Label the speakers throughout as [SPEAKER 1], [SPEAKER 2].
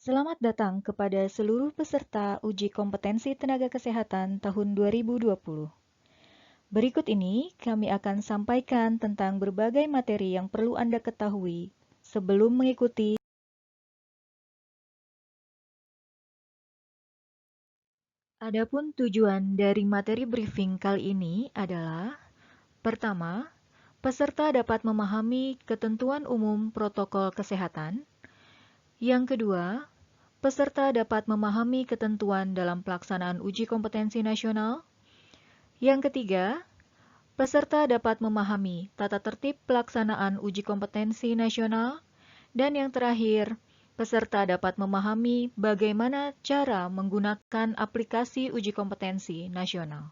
[SPEAKER 1] Selamat datang kepada seluruh peserta uji kompetensi tenaga kesehatan tahun 2020. Berikut ini kami akan sampaikan tentang berbagai materi yang perlu Anda ketahui sebelum mengikuti. Adapun tujuan dari materi briefing kali ini adalah: pertama, peserta dapat memahami ketentuan umum protokol kesehatan. Yang kedua, peserta dapat memahami ketentuan dalam pelaksanaan uji kompetensi nasional. Yang ketiga, peserta dapat memahami tata tertib pelaksanaan uji kompetensi nasional. Dan yang terakhir, peserta dapat memahami bagaimana cara menggunakan aplikasi uji kompetensi nasional.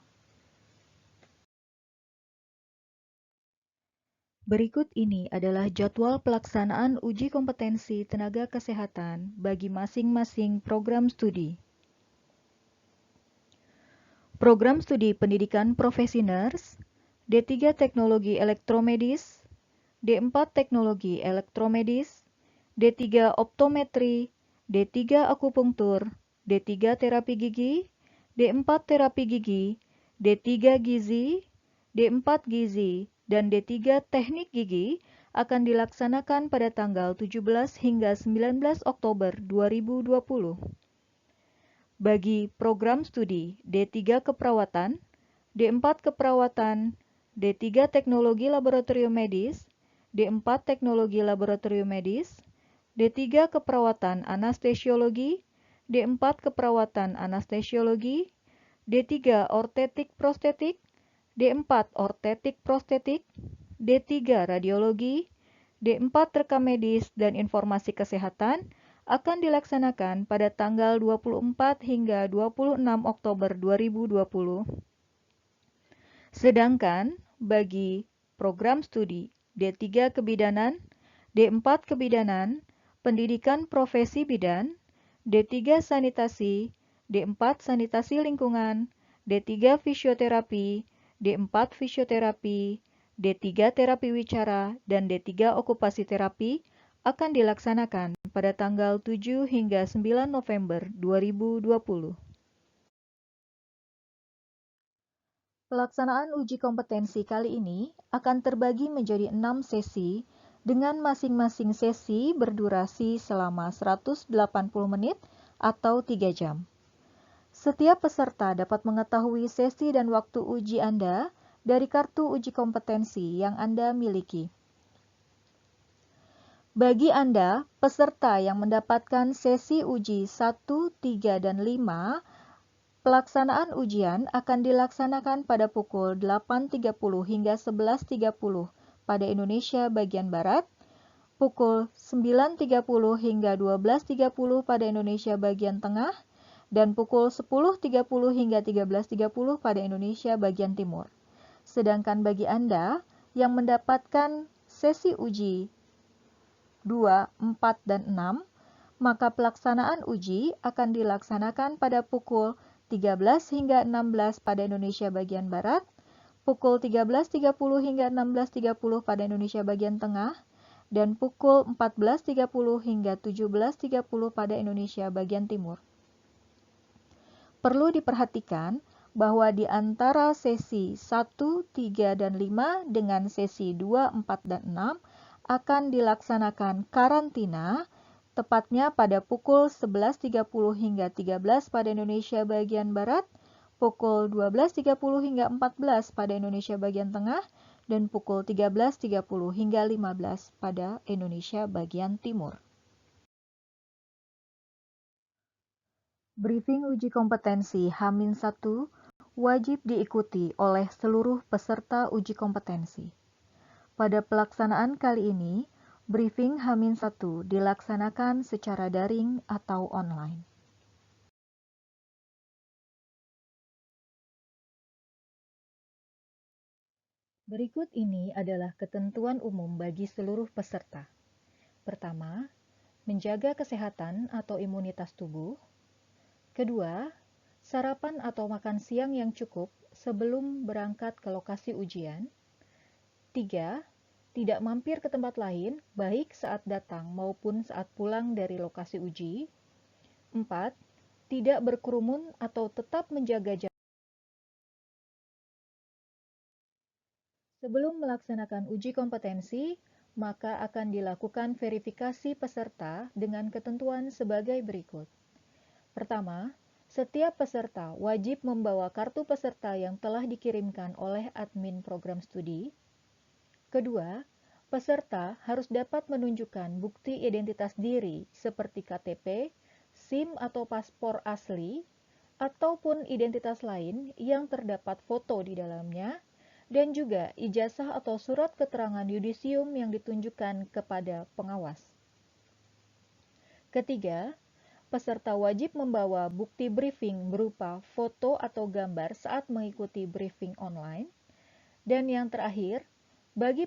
[SPEAKER 1] Berikut ini adalah jadwal pelaksanaan uji kompetensi tenaga kesehatan bagi masing-masing program studi. Program Studi Pendidikan Profesi Nurse, D3 Teknologi Elektromedis, D4 Teknologi Elektromedis, D3 Optometri, D3 Akupunktur, D3 Terapi Gigi, D4 Terapi Gigi, D3 Gizi, D4 Gizi, dan D3 Teknik Gigi akan dilaksanakan pada tanggal 17 hingga 19 Oktober 2020. Bagi program studi D3 Keperawatan, D4 Keperawatan, D3 Teknologi Laboratorium Medis, D4 Teknologi Laboratorium Medis, D3 Keperawatan Anestesiologi, D4 Keperawatan Anestesiologi, D3 Ortetik Prostetik, D4 Ortetik Prostetik, D3 Radiologi, D4 Rekam Medis dan Informasi Kesehatan akan dilaksanakan pada tanggal 24 hingga 26 Oktober 2020. Sedangkan bagi program studi D3 Kebidanan, D4 Kebidanan, Pendidikan Profesi Bidan, D3 Sanitasi, D4 Sanitasi Lingkungan, D3 Fisioterapi, D4 Fisioterapi, D3 Terapi Wicara, dan D3 Okupasi Terapi akan dilaksanakan pada tanggal 7 hingga 9 November 2020. Pelaksanaan uji kompetensi kali ini akan terbagi menjadi 6 sesi dengan masing-masing sesi berdurasi selama 180 menit atau 3 jam. Setiap peserta dapat mengetahui sesi dan waktu uji Anda dari kartu uji kompetensi yang Anda miliki. Bagi Anda, peserta yang mendapatkan sesi uji 1, 3, dan 5, pelaksanaan ujian akan dilaksanakan pada pukul 8.30 hingga 11.30 pada Indonesia bagian Barat, pukul 9.30 hingga 12.30 pada Indonesia bagian Tengah, dan pukul 10.30 hingga 13.30 pada Indonesia bagian Timur. Sedangkan bagi Anda yang mendapatkan sesi uji 2, 4, dan 6, maka pelaksanaan uji akan dilaksanakan pada pukul 13 hingga 16 pada Indonesia bagian Barat, pukul 13.30 hingga 16.30 pada Indonesia bagian Tengah, dan pukul 14.30 hingga 17.30 pada Indonesia bagian Timur. Perlu diperhatikan bahwa di antara sesi 1, 3, dan 5 dengan sesi 2, 4, dan 6 akan dilaksanakan karantina, tepatnya pada pukul 11.30 hingga 13 pada Indonesia bagian Barat, pukul 12.30 hingga 14 pada Indonesia bagian Tengah, dan pukul 13.30 hingga 15 pada Indonesia bagian Timur. Briefing uji kompetensi H-1 wajib diikuti oleh seluruh peserta uji kompetensi. Pada pelaksanaan kali ini, briefing H-1 dilaksanakan secara daring atau online. Berikut ini adalah ketentuan umum bagi seluruh peserta. Pertama, menjaga kesehatan atau imunitas tubuh. Kedua, sarapan atau makan siang yang cukup sebelum berangkat ke lokasi ujian. 3. Tidak mampir ke tempat lain, baik saat datang maupun saat pulang dari lokasi uji. 4. Tidak berkerumun atau tetap menjaga jarak. Sebelum melaksanakan uji kompetensi, maka akan dilakukan verifikasi peserta dengan ketentuan sebagai berikut. Pertama, setiap peserta wajib membawa kartu peserta yang telah dikirimkan oleh admin program studi. Kedua, peserta harus dapat menunjukkan bukti identitas diri seperti KTP, SIM atau paspor asli, ataupun identitas lain yang terdapat foto di dalamnya, dan juga ijazah atau surat keterangan yudisium yang ditunjukkan kepada pengawas. Ketiga, peserta wajib membawa bukti briefing berupa foto atau gambar saat mengikuti briefing online. Dan yang terakhir, bagi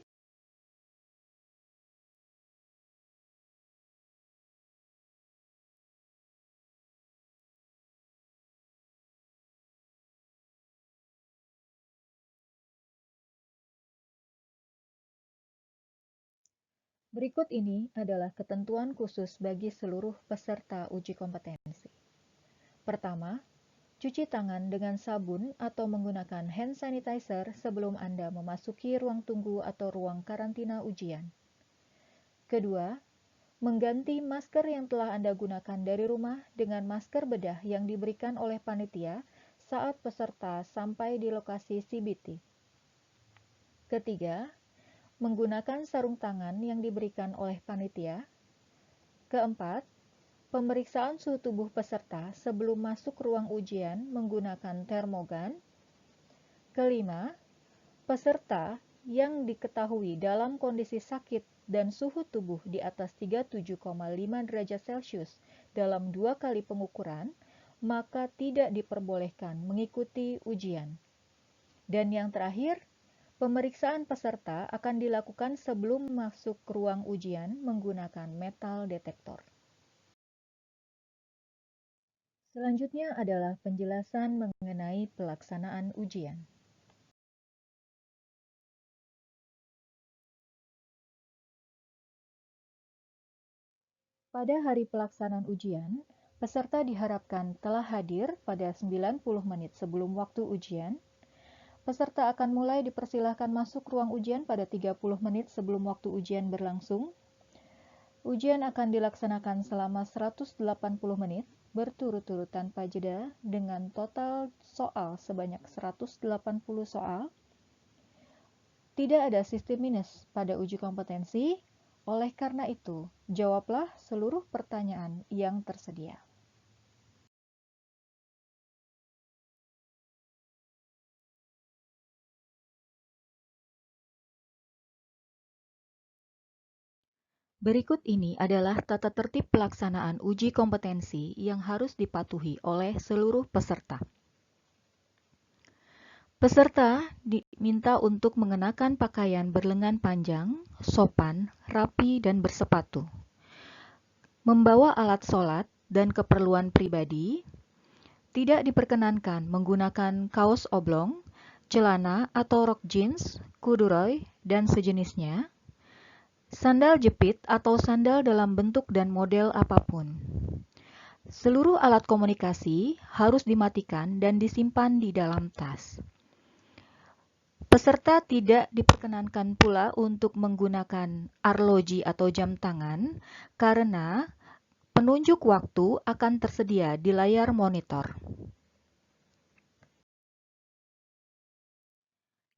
[SPEAKER 1] berikut ini adalah ketentuan khusus bagi seluruh peserta uji kompetensi. Pertama, cuci tangan dengan sabun atau menggunakan hand sanitizer sebelum Anda memasuki ruang tunggu atau ruang karantina ujian. Kedua, mengganti masker yang telah Anda gunakan dari rumah dengan masker bedah yang diberikan oleh panitia saat peserta sampai di lokasi CBT. Ketiga, menggunakan sarung tangan yang diberikan oleh panitia. Keempat, pemeriksaan suhu tubuh peserta sebelum masuk ruang ujian menggunakan termogan. Kelima, peserta yang diketahui dalam kondisi sakit dan suhu tubuh di atas 37,5 derajat Celcius dalam 2 kali pengukuran, maka tidak diperbolehkan mengikuti ujian. Dan yang terakhir, pemeriksaan peserta akan dilakukan sebelum masuk ruang ujian menggunakan metal detektor. Selanjutnya adalah penjelasan mengenai pelaksanaan ujian. Pada hari pelaksanaan ujian, peserta diharapkan telah hadir pada 90 menit sebelum waktu ujian. Peserta akan mulai dipersilahkan masuk ruang ujian pada 30 menit sebelum waktu ujian berlangsung. Ujian akan dilaksanakan selama 180 menit berturut-turut tanpa jeda dengan total soal sebanyak 180 soal. Tidak ada sistem minus pada uji kompetensi, oleh karena itu, jawablah seluruh pertanyaan yang tersedia. Berikut ini adalah tata tertib pelaksanaan uji kompetensi yang harus dipatuhi oleh seluruh peserta. Peserta diminta untuk mengenakan pakaian berlengan panjang, sopan, rapi, dan bersepatu. Membawa alat sholat dan keperluan pribadi. Tidak diperkenankan menggunakan kaos oblong, celana atau rok jeans, corduroy, dan sejenisnya. Sandal jepit atau sandal dalam bentuk dan model apapun. Seluruh alat komunikasi harus dimatikan dan disimpan di dalam tas. Peserta tidak diperkenankan pula untuk menggunakan arloji atau jam tangan karena penunjuk waktu akan tersedia di layar monitor.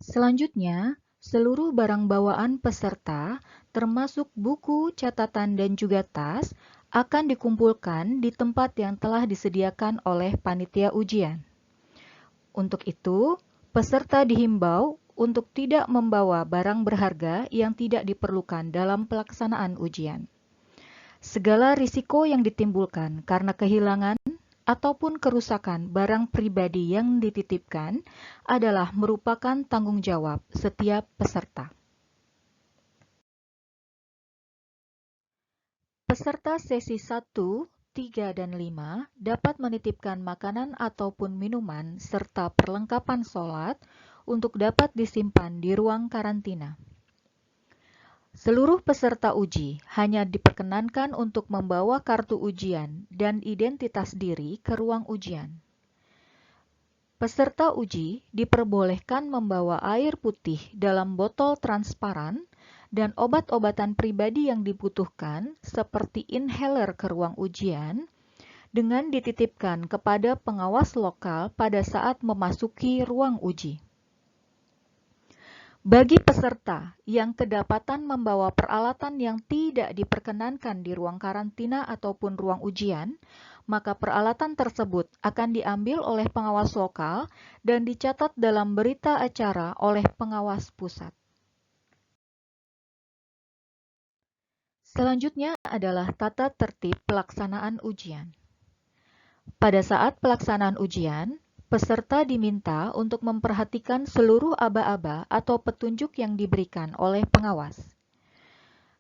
[SPEAKER 1] Selanjutnya, seluruh barang bawaan peserta, termasuk buku, catatan, dan juga tas, akan dikumpulkan di tempat yang telah disediakan oleh panitia ujian. Untuk itu, peserta dihimbau untuk tidak membawa barang berharga yang tidak diperlukan dalam pelaksanaan ujian. Segala risiko yang ditimbulkan karena kehilangan ataupun kerusakan barang pribadi yang dititipkan adalah merupakan tanggung jawab setiap peserta. Peserta sesi 1, 3, dan 5 dapat menitipkan makanan ataupun minuman serta perlengkapan sholat untuk dapat disimpan di ruang karantina. Seluruh peserta uji hanya diperkenankan untuk membawa kartu ujian dan identitas diri ke ruang ujian. Peserta uji diperbolehkan membawa air putih dalam botol transparan dan obat-obatan pribadi yang dibutuhkan seperti inhaler ke ruang ujian dengan dititipkan kepada pengawas lokal pada saat memasuki ruang uji. Bagi peserta yang kedapatan membawa peralatan yang tidak diperkenankan di ruang karantina ataupun ruang ujian, maka peralatan tersebut akan diambil oleh pengawas lokal dan dicatat dalam berita acara oleh pengawas pusat. Selanjutnya adalah tata tertib pelaksanaan ujian. Pada saat pelaksanaan ujian, peserta diminta untuk memperhatikan seluruh aba-aba atau petunjuk yang diberikan oleh pengawas.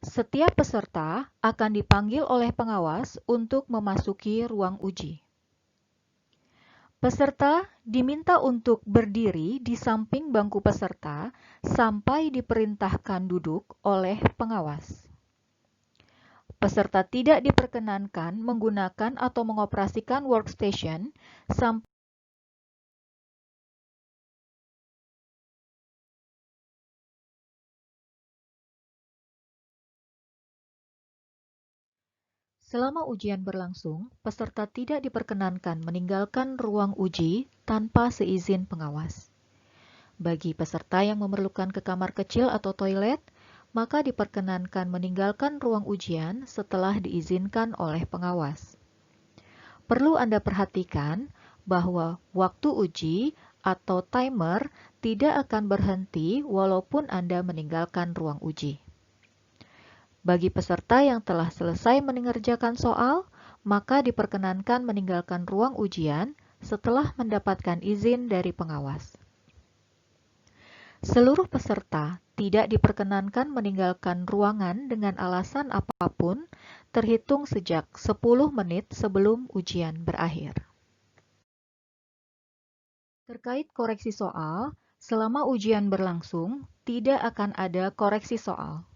[SPEAKER 1] Setiap peserta akan dipanggil oleh pengawas untuk memasuki ruang uji. Peserta diminta untuk berdiri di samping bangku peserta sampai diperintahkan duduk oleh pengawas. Peserta tidak diperkenankan menggunakan atau mengoperasikan workstation sampai selama ujian berlangsung, peserta tidak diperkenankan meninggalkan ruang uji tanpa seizin pengawas. Bagi peserta yang memerlukan ke kamar kecil atau toilet, maka diperkenankan meninggalkan ruang ujian setelah diizinkan oleh pengawas. Perlu Anda perhatikan bahwa waktu uji atau timer tidak akan berhenti walaupun Anda meninggalkan ruang uji. Bagi peserta yang telah selesai mengerjakan soal, maka diperkenankan meninggalkan ruang ujian setelah mendapatkan izin dari pengawas. Seluruh peserta tidak diperkenankan meninggalkan ruangan dengan alasan apapun terhitung sejak 10 menit sebelum ujian berakhir. Terkait koreksi soal, selama ujian berlangsung, tidak akan ada koreksi soal.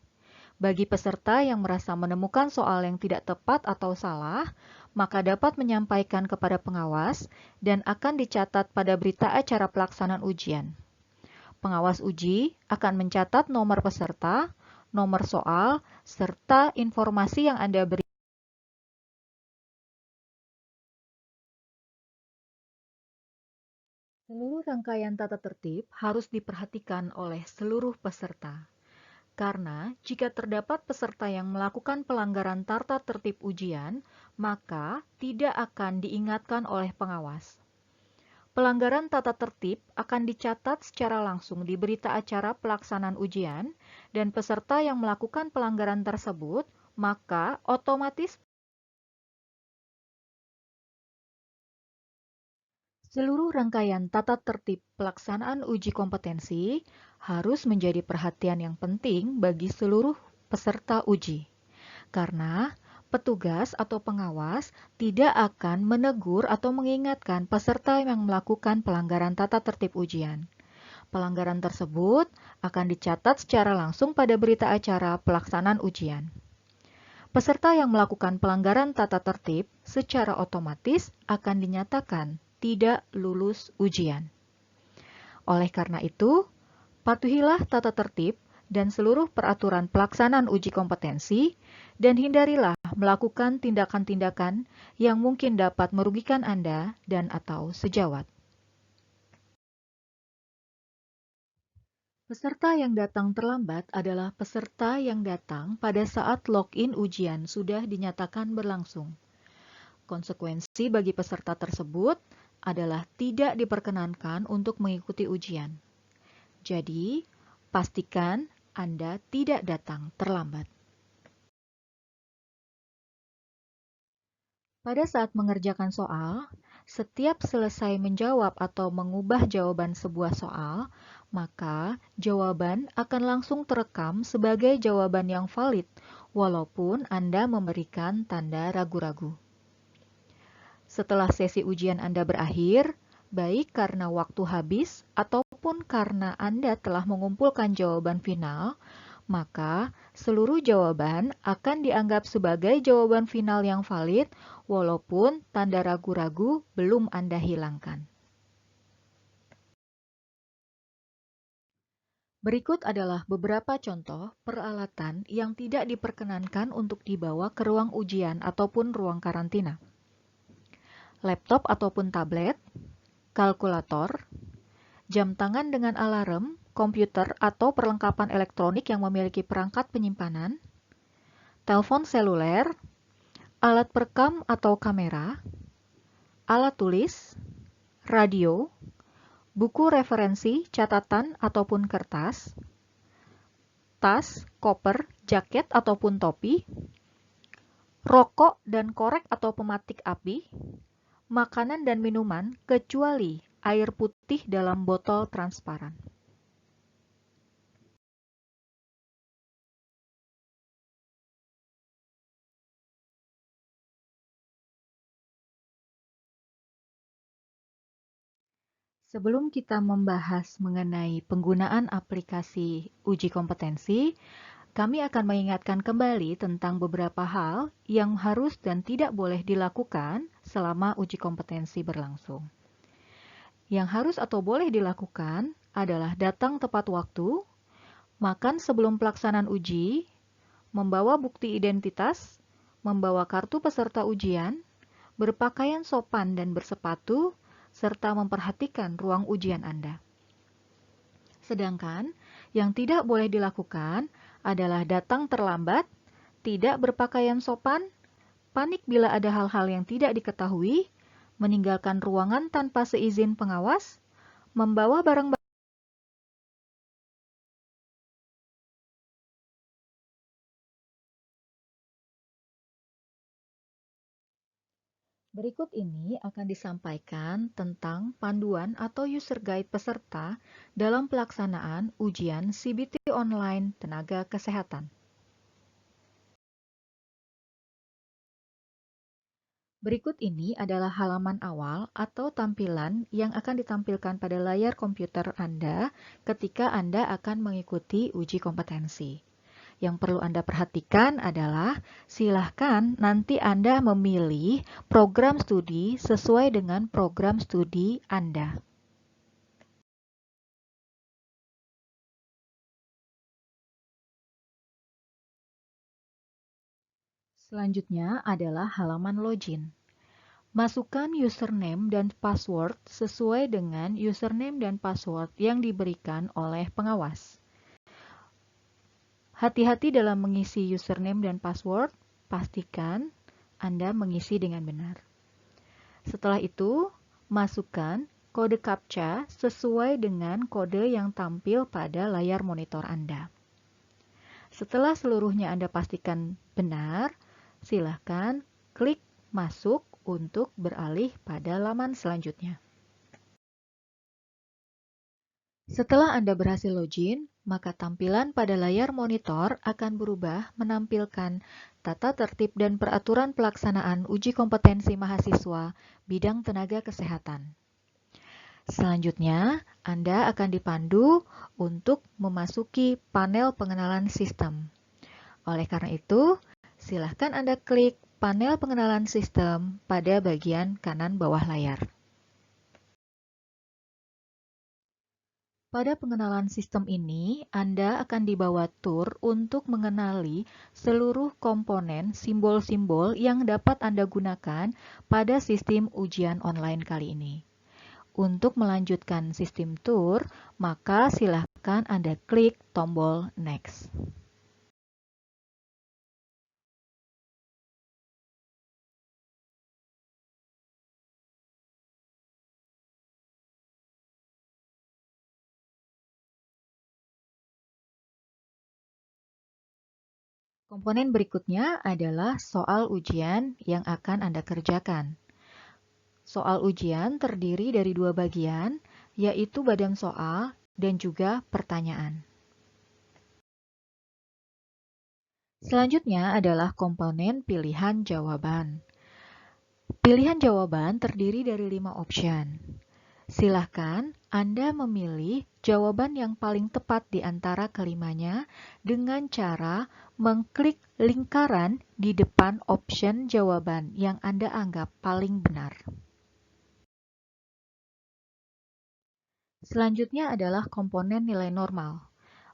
[SPEAKER 1] Bagi peserta yang merasa menemukan soal yang tidak tepat atau salah, maka dapat menyampaikan kepada pengawas dan akan dicatat pada berita acara pelaksanaan ujian. Pengawas uji akan mencatat nomor peserta, nomor soal, serta informasi yang Anda beri. Seluruh rangkaian tata tertib harus diperhatikan oleh seluruh peserta. Karena jika terdapat peserta yang melakukan pelanggaran tata tertib ujian, maka tidak akan diingatkan oleh pengawas. Pelanggaran tata tertib akan dicatat secara langsung di berita acara pelaksanaan ujian, dan peserta yang melakukan pelanggaran tersebut, maka otomatis seluruh rangkaian tata tertib pelaksanaan uji kompetensi harus menjadi perhatian yang penting bagi seluruh peserta uji. Karena petugas atau pengawas tidak akan menegur atau mengingatkan peserta yang melakukan pelanggaran tata tertib ujian. Pelanggaran tersebut akan dicatat secara langsung pada berita acara pelaksanaan ujian. Peserta yang melakukan pelanggaran tata tertib secara otomatis akan dinyatakan tidak lulus ujian. Oleh karena itu, patuhilah tata tertib dan seluruh peraturan pelaksanaan uji kompetensi, dan hindarilah melakukan tindakan-tindakan yang mungkin dapat merugikan Anda dan atau sejawat. Peserta yang datang terlambat adalah peserta yang datang pada saat login ujian sudah dinyatakan berlangsung. Konsekuensi bagi peserta tersebut adalah tidak diperkenankan untuk mengikuti ujian. Jadi, pastikan Anda tidak datang terlambat. Pada saat mengerjakan soal, setiap selesai menjawab atau mengubah jawaban sebuah soal, maka jawaban akan langsung terekam sebagai jawaban yang valid, walaupun Anda memberikan tanda ragu-ragu. Setelah sesi ujian Anda berakhir, baik karena waktu habis ataupun karena Anda telah mengumpulkan jawaban final, maka seluruh jawaban akan dianggap sebagai jawaban final yang valid walaupun tanda ragu-ragu belum Anda hilangkan. Berikut adalah beberapa contoh peralatan yang tidak diperkenankan untuk dibawa ke ruang ujian ataupun ruang karantina. Laptop ataupun tablet, kalkulator, jam tangan dengan alarm, komputer atau perlengkapan elektronik yang memiliki perangkat penyimpanan, telepon seluler, alat perekam atau kamera, alat tulis, radio, buku referensi, catatan ataupun kertas, tas, koper, jaket ataupun topi, rokok dan korek atau pematik api, makanan dan minuman kecuali air putih dalam botol transparan. Sebelum kita membahas mengenai penggunaan aplikasi uji kompetensi, kami akan mengingatkan kembali tentang beberapa hal yang harus dan tidak boleh dilakukan selama uji kompetensi berlangsung. Yang harus atau boleh dilakukan adalah datang tepat waktu, makan sebelum pelaksanaan uji, membawa bukti identitas, membawa kartu peserta ujian, berpakaian sopan dan bersepatu, serta memperhatikan ruang ujian Anda. Sedangkan yang tidak boleh dilakukan adalah datang terlambat, tidak berpakaian sopan, panik bila ada hal-hal yang tidak diketahui, meninggalkan ruangan tanpa seizin pengawas, membawa barang. Berikut ini akan disampaikan tentang panduan atau user guide peserta dalam pelaksanaan ujian CBT online tenaga kesehatan. Berikut ini adalah halaman awal atau tampilan yang akan ditampilkan pada layar komputer Anda ketika Anda akan mengikuti uji kompetensi. Yang perlu Anda perhatikan adalah silahkan nanti Anda memilih program studi sesuai dengan program studi Anda. Selanjutnya adalah halaman login. Masukkan username dan password sesuai dengan username dan password yang diberikan oleh pengawas. Hati-hati dalam mengisi username dan password, pastikan Anda mengisi dengan benar. Setelah itu, masukkan kode CAPTCHA sesuai dengan kode yang tampil pada layar monitor Anda. Setelah seluruhnya Anda pastikan benar, silakan klik masuk untuk beralih pada laman selanjutnya. Setelah Anda berhasil login, maka tampilan pada layar monitor akan berubah menampilkan tata tertib dan peraturan pelaksanaan uji kompetensi mahasiswa bidang tenaga kesehatan. Selanjutnya, Anda akan dipandu untuk memasuki panel pengenalan sistem. Oleh karena itu, silakan Anda klik panel pengenalan sistem pada bagian kanan bawah layar. Pada pengenalan sistem ini, Anda akan dibawa tur untuk mengenali seluruh komponen simbol-simbol yang dapat Anda gunakan pada sistem ujian online kali ini. Untuk melanjutkan sistem tur, maka silakan Anda klik tombol Next. Komponen berikutnya adalah soal ujian yang akan Anda kerjakan. Soal ujian terdiri dari dua bagian, yaitu badan soal dan juga pertanyaan. Selanjutnya adalah komponen pilihan jawaban. Pilihan jawaban terdiri dari 5 option. Silahkan Anda memilih jawaban yang paling tepat di antara kelimanya dengan cara mengklik lingkaran di depan option jawaban yang Anda anggap paling benar. Selanjutnya adalah komponen nilai normal.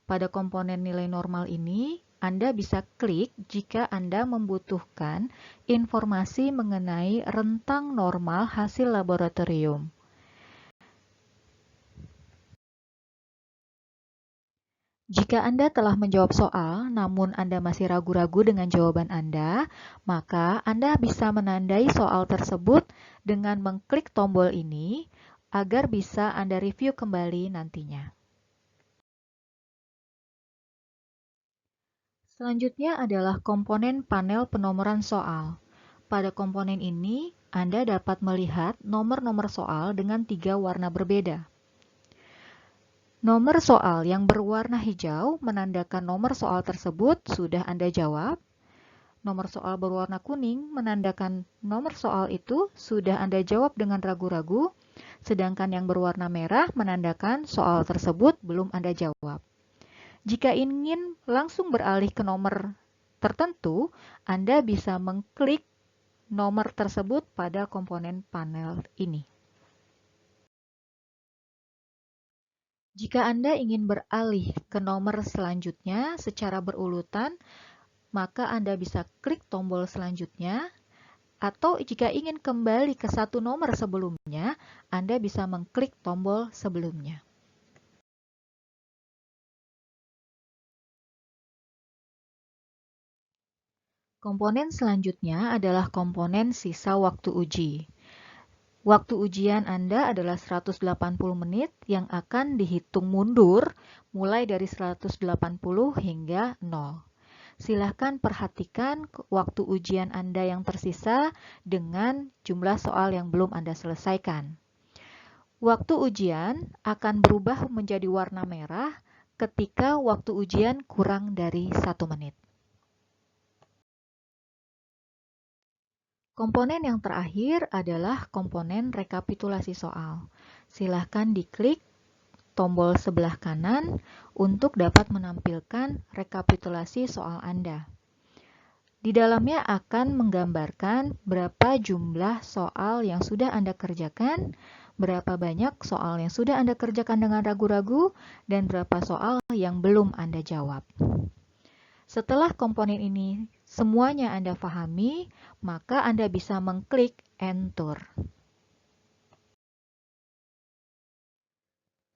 [SPEAKER 1] Pada komponen nilai normal ini, Anda bisa klik jika Anda membutuhkan informasi mengenai rentang normal hasil laboratorium. Jika Anda telah menjawab soal, namun Anda masih ragu-ragu dengan jawaban Anda, maka Anda bisa menandai soal tersebut dengan mengklik tombol ini agar bisa Anda review kembali nantinya. Selanjutnya adalah komponen panel penomoran soal. Pada komponen ini, Anda dapat melihat nomor-nomor soal dengan 3 warna berbeda. Nomor soal yang berwarna hijau menandakan nomor soal tersebut sudah Anda jawab. Nomor soal berwarna kuning menandakan nomor soal itu sudah Anda jawab dengan ragu-ragu, sedangkan yang berwarna merah menandakan soal tersebut belum Anda jawab. Jika ingin langsung beralih ke nomor tertentu, Anda bisa mengklik nomor tersebut pada komponen panel ini. Jika Anda ingin beralih ke nomor selanjutnya secara berurutan, maka Anda bisa klik tombol selanjutnya, atau jika ingin kembali ke satu nomor sebelumnya, Anda bisa mengklik tombol sebelumnya. Komponen selanjutnya adalah komponen sisa waktu uji. Waktu ujian Anda adalah 180 menit yang akan dihitung mundur mulai dari 180 hingga 0. Silahkan perhatikan waktu ujian Anda yang tersisa dengan jumlah soal yang belum Anda selesaikan. Waktu ujian akan berubah menjadi warna merah ketika waktu ujian kurang dari 1 menit. Komponen yang terakhir adalah komponen rekapitulasi soal. Silahkan diklik tombol sebelah kanan untuk dapat menampilkan rekapitulasi soal Anda. Di dalamnya akan menggambarkan berapa jumlah soal yang sudah Anda kerjakan, berapa banyak soal yang sudah Anda kerjakan dengan ragu-ragu, dan berapa soal yang belum Anda jawab. Setelah komponen ini semuanya Anda pahami, maka Anda bisa mengklik Enter.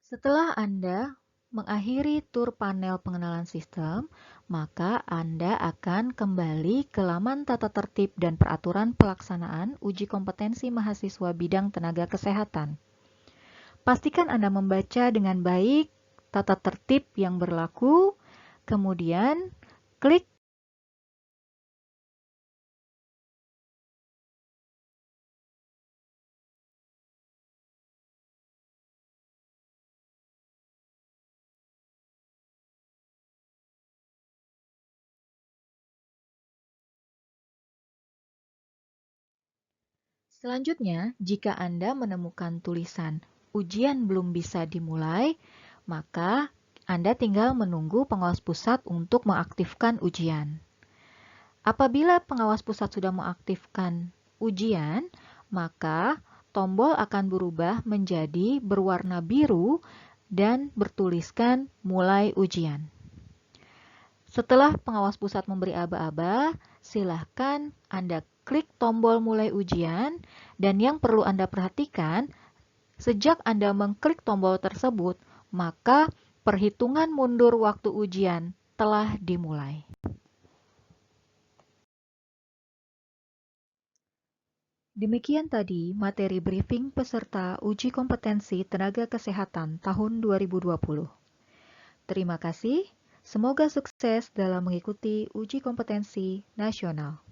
[SPEAKER 1] Setelah Anda mengakhiri tur panel pengenalan sistem, maka Anda akan kembali ke laman tata tertib dan peraturan pelaksanaan uji kompetensi mahasiswa bidang tenaga kesehatan. Pastikan Anda membaca dengan baik tata tertib yang berlaku, kemudian klik Selanjutnya, jika Anda menemukan tulisan ujian belum bisa dimulai, maka Anda tinggal menunggu pengawas pusat untuk mengaktifkan ujian. Apabila pengawas pusat sudah mengaktifkan ujian, maka tombol akan berubah menjadi berwarna biru dan bertuliskan mulai ujian. Setelah pengawas pusat memberi aba-aba, silahkan Anda klik tombol mulai ujian, dan yang perlu Anda perhatikan, sejak Anda mengklik tombol tersebut, maka perhitungan mundur waktu ujian telah dimulai. Demikian tadi materi briefing peserta uji kompetensi tenaga kesehatan tahun 2020. Terima kasih. Semoga sukses dalam mengikuti uji kompetensi nasional.